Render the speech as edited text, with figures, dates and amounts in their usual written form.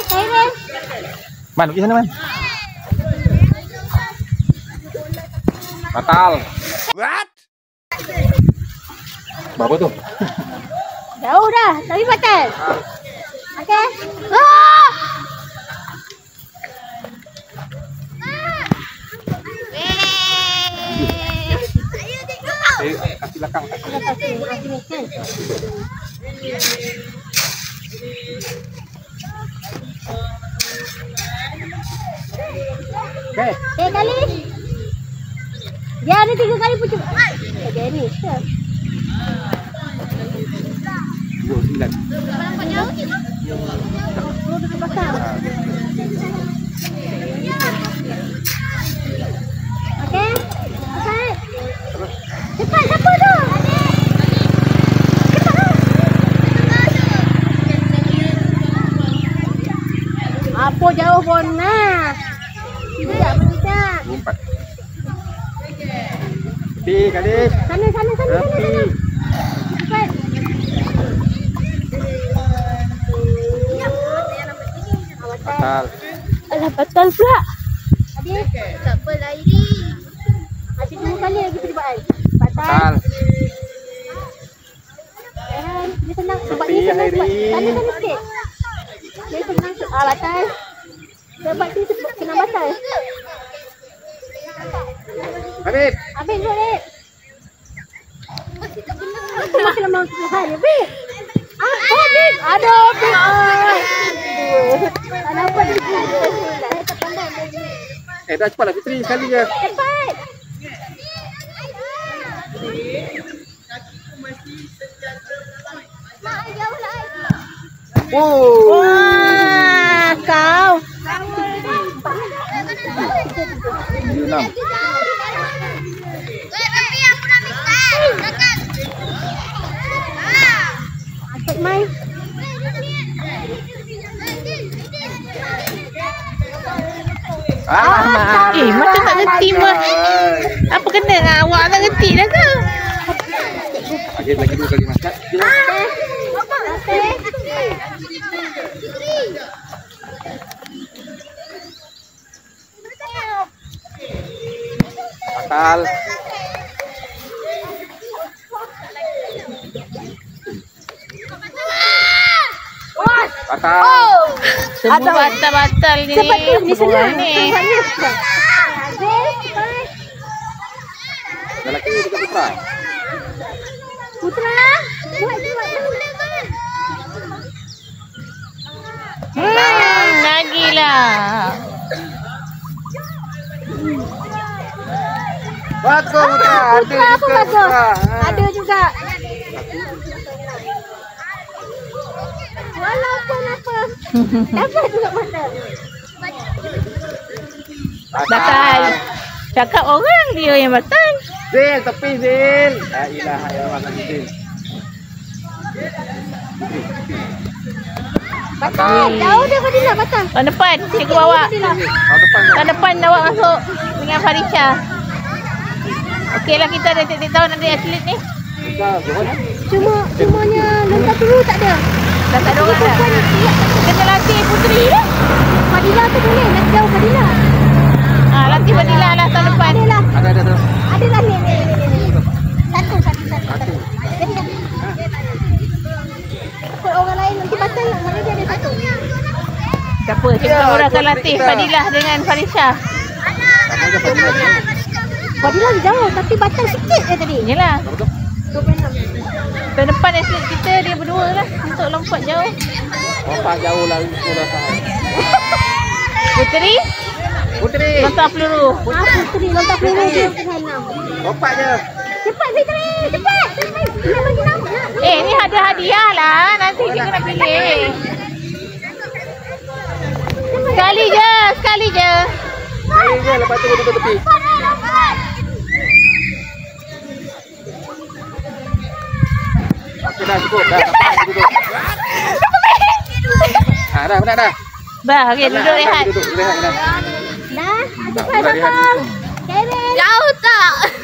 Kevin. Man, pergi sana man. Batal. What? Berapa tu? Jauh dah, tapi batal. Okey. Ah! Kaki belakang. Okey. Kali. Dia ada 3 kali pucuk. Dia ni. 29. Nampak jauh ni. Mau dekat belakang. Okey. Cepat. Cepat siapa tu? Apa jauh pun nah. Tidak berdekat. 24. Tepi kali. Sana. Cepat. Batal. Alah batal pula. Adik. Tak apa lari. Adik 2 kali lagi percubaan. Batal. Dia senang. Sebab Tepi dia senang. Hairi. Sana sikit. Dia senang. Batal. Sebab dia kena batal. Habib. Habis dulu, Dek. Aku masih lemah Tuhan, Habib. Habib. Aduh, Habib. Tak nampak dia. Tak pandai. Dah cepatlah Fitri sekali je. Cepat. Mak, jauh lah. Oh. Wah, kau. 6. Asyik main. Macam tak reti mah. Apa kena dengan awak tak reti dah ke? Lagi 2 kali masak. Batal. Batal. Semua batal-batal ni. Ni senang. Ni. Dah lagi dekat Putra. Putra. Lagilah. Bagus Putra. Ada Apa juga bagus? Putra. Ada juga. Walaupun apa. Dapat juga mata. Batal. Cakap orang dia yang batal. Zil, tepi Zil. La ilaha illallah Zil. Batal. Jauh dia Fadila batal. Tahun depan cikgu bawa. Tahun depan. Tahun depan awak masuk dengan Farisha. Okeylah kita ada tiap tahun ada atlet ni. Cumanya lengkap dulu tak ada. Dah tak ada orang dah. Kena latih Putri lah. Fadila tu boleh. Nak jauh Fadila. Latih Fadila lah tahun depan. Ada lah. Ada. Ada lah ni. Satu. Jadi orang lain nanti batal. Mana dia ada satu. Tak apa, cikgu orang akan latih Fadilah dengan Farisha. Fadila jauh tapi batal sikit je tadi. Yalah. 26. Tahun depan atlet kita dia berdua lah untuk lompat jauh. Lompat jauh lah sekolah sangat. Putri lontar peluru. Putri lontar peluru dia. Lompat je. Cepat Fitri, cepat. Dia bagi nama. Ni ada hadiah lah. Nanti kita nak pilih. Sekali je. Sekali je, lepas tu duduk tepi. Okey dah cukup. Dah sampai duduk. Dah benar dah. Bah, okey duduk rehat. Duduk rehat dah. Dah, cepat datang. Kevin. Jauh tak?